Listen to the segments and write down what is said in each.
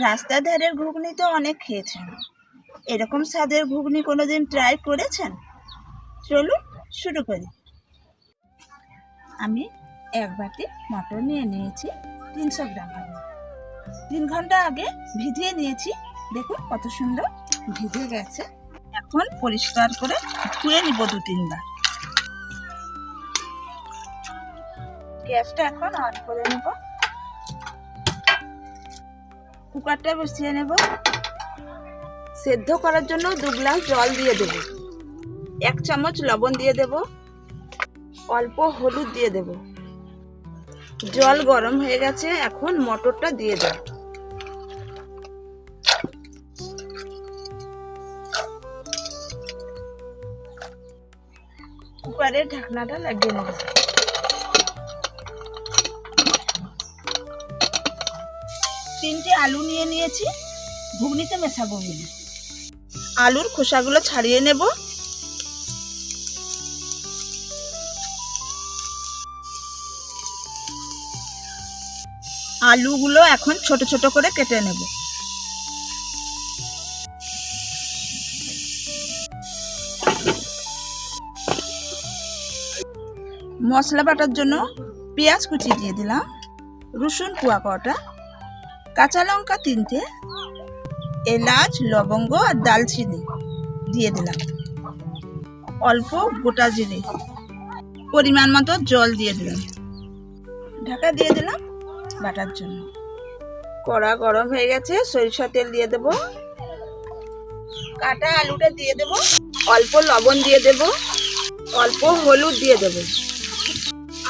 রাস্তার ধারের ঘুগনি তো অনেক খেয়েছেন, এরকম স্বাদের ঘুগনি কোনোদিন ট্রাই করেছেন? চলুন শুরু করি। আমি এক বাটি মটর নিয়ে নিয়েছি 300 গ্রাম। 3 ঘন্টা আগে ভিজিয়ে নিয়েছি, দেখুন কত সুন্দর ভিজে গেছে। এখন পরিষ্কার করে ধুয়ে নিব 2-3 বার। গ্যাসটা এখন অন করে নেব, কুকারটা বসিয়ে নেব। সেদ্ধ করার জন্য 2 গ্লাস জল দিয়ে দেব, 1 চামচ লবণ দিয়ে দেব, অল্প হলুদ দিয়ে দেব। জল গরম হয়ে গেছে, এখন মটরটা দিয়ে দেব। কুকারের ঢাকনাটা লাগিয়ে নেব। 3টে আলু নিয়ে নিয়েছি, ঘুগনিতে মেশাবো বলে। আলুর খোসাগুলো ছাড়িয়ে নেব। আলুগুলো এখন ছোট ছোট করে কেটে নেব। মশলা বাটার জন্য পেঁয়াজ কুচি দিয়ে দিলাম, রসুন কুয়া কটা, কাঁচা লঙ্কা 3টে, এলাচ, লবঙ্গ আর দালচিনি দিয়ে দিলাম, অল্প গোটা জিরে, পরিমাণ মতো জল দিয়ে দিলাম, ঢাকা দিয়ে দিলাম বাটার জন্য। কড়া গরম হয়ে গেছে, সরিষা তেল দিয়ে দেব, কাটা আলুটা দিয়ে দেব, অল্প লবণ দিয়ে দেব, অল্প হলুদ দিয়ে দেব।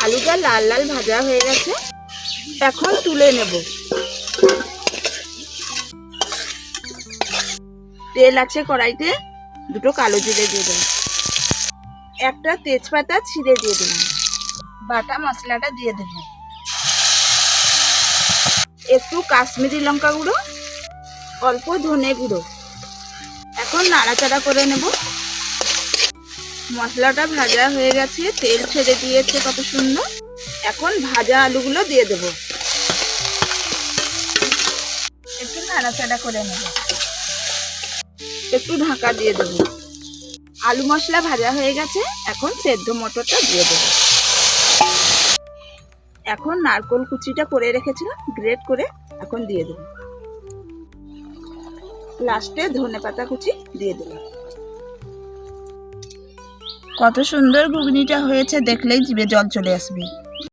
আলুটা লাল লাল ভাজা হয়ে গেছে, এখন তুলে নেব। তেল আছে কড়াইতে, 2টো কালো জিরে দিয়ে দেব, একটা তেজপাতা ছিঁড়ে দিয়ে দিলাম, বাটা মশলাটা দিয়ে দেব, একটু কাশ্মীরি লঙ্কা গুঁড়ো, অল্প ধনে গুঁড়ো। এখন নাড়াচাড়া করে নেব। মশলাটা ভাজা হয়ে গেছে, তেল ছেড়ে দিয়েছে কত সুন্দর। এখন ভাজা আলুগুলো দিয়ে দেব, একটু নাড়াচাড়া করে নেব, একটু ঢাকা দিয়ে দেব। আলু মশলা ভাজা হয়ে গেছে, এখন সেদ্ধ মটরটা দিয়ে দেব। এখন নারকেল কুচিটা করে রেখেছিলাম গ্রেট করে, এখন দিয়ে দেব। লাস্টে ধনেপাতা কুচি দিয়ে দেব। কত সুন্দর ঘুগনিটা হয়েছে, দেখলেই জিভে জল চলে আসবে।